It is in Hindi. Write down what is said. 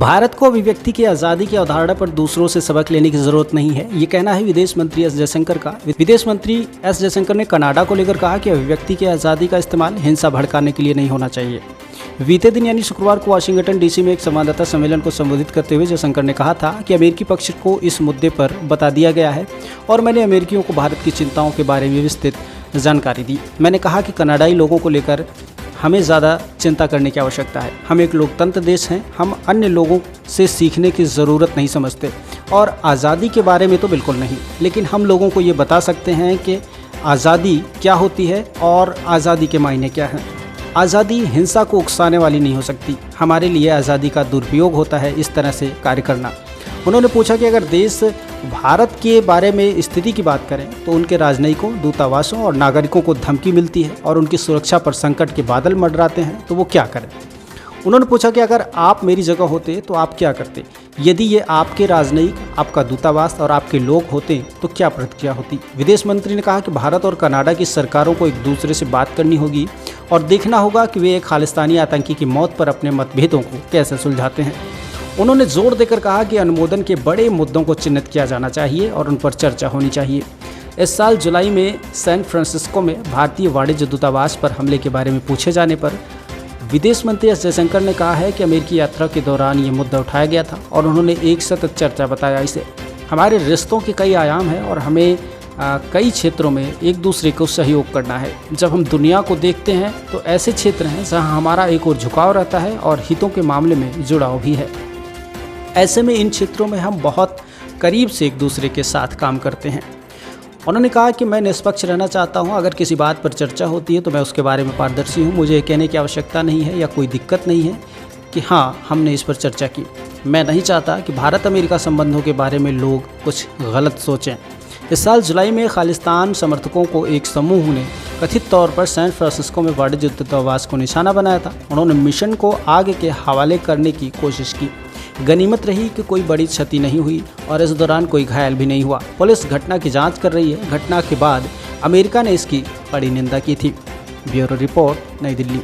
भारत को अभिव्यक्ति की आज़ादी की अवधारणा पर दूसरों से सबक लेने की जरूरत नहीं है, ये कहना है विदेश मंत्री एस जयशंकर का। विदेश मंत्री एस जयशंकर ने कनाडा को लेकर कहा कि अभिव्यक्ति की आज़ादी का इस्तेमाल हिंसा भड़काने के लिए नहीं होना चाहिए। बीते दिन यानी शुक्रवार को वाशिंगटन डीसी में एक संवाददाता सम्मेलन को संबोधित करते हुए जयशंकर ने कहा था कि अमेरिकी पक्ष को इस मुद्दे पर बता दिया गया है और मैंने अमेरिकियों को भारत की चिंताओं के बारे में विस्तृत जानकारी दी। मैंने कहा कि कनाडाई लोगों को लेकर हमें ज़्यादा चिंता करने की आवश्यकता है। हम एक लोकतंत्र देश हैं, हम अन्य लोगों से सीखने की ज़रूरत नहीं समझते और आज़ादी के बारे में तो बिल्कुल नहीं, लेकिन हम लोगों को ये बता सकते हैं कि आज़ादी क्या होती है और आज़ादी के मायने क्या हैं। आज़ादी हिंसा को उकसाने वाली नहीं हो सकती। हमारे लिए आज़ादी का दुरुपयोग होता है इस तरह से कार्य करना। उन्होंने पूछा कि अगर देश भारत के बारे में स्थिति की बात करें तो उनके राजनयिकों, दूतावासों और नागरिकों को धमकी मिलती है और उनकी सुरक्षा पर संकट के बादल मंडराते हैं तो वो क्या करें। उन्होंने पूछा कि अगर आप मेरी जगह होते तो आप क्या करते। यदि ये आपके राजनयिक, आपका दूतावास और आपके लोग होते तो क्या प्रतिक्रिया होती। विदेश मंत्री ने कहा कि भारत और कनाडा की सरकारों को एक दूसरे से बात करनी होगी और देखना होगा कि वे एक खालिस्तानी आतंकी की मौत पर अपने मतभेदों को कैसे सुलझाते हैं। उन्होंने जोर देकर कहा कि अनुमोदन के बड़े मुद्दों को चिन्हित किया जाना चाहिए और उन पर चर्चा होनी चाहिए। इस साल जुलाई में सैन फ्रांसिस्को में भारतीय वाणिज्य दूतावास पर हमले के बारे में पूछे जाने पर विदेश मंत्री एस जयशंकर ने कहा है कि अमेरिकी यात्रा के दौरान ये मुद्दा उठाया गया था और उन्होंने एक सतत चर्चा बताया इसे। हमारे रिश्तों के कई आयाम हैं और हमें कई क्षेत्रों में एक दूसरे को सहयोग करना है। जब हम दुनिया को देखते हैं तो ऐसे क्षेत्र हैं जहां हमारा एक और झुकाव रहता है और हितों के मामले में जुड़ाव भी है। ऐसे में इन क्षेत्रों में हम बहुत करीब से एक दूसरे के साथ काम करते हैं। उन्होंने कहा कि मैं निष्पक्ष रहना चाहता हूं। अगर किसी बात पर चर्चा होती है तो मैं उसके बारे में पारदर्शी हूं। मुझे कहने की आवश्यकता नहीं है या कोई दिक्कत नहीं है कि हाँ, हमने इस पर चर्चा की। मैं नहीं चाहता कि भारत अमेरिका संबंधों के बारे में लोग कुछ गलत सोचें। इस साल जुलाई में खालिस्तान समर्थकों को एक समूह ने कथित तौर पर सैन फ्रांसिस्को में वाणिज्य दूतावास को निशाना बनाया था। उन्होंने मिशन को आगे के हवाले करने की कोशिश की। गनीमत रही कि कोई बड़ी क्षति नहीं हुई और इस दौरान कोई घायल भी नहीं हुआ। पुलिस घटना की जांच कर रही है। घटना के बाद अमेरिका ने इसकी कड़ी निंदा की थी। ब्यूरो रिपोर्ट, नई दिल्ली।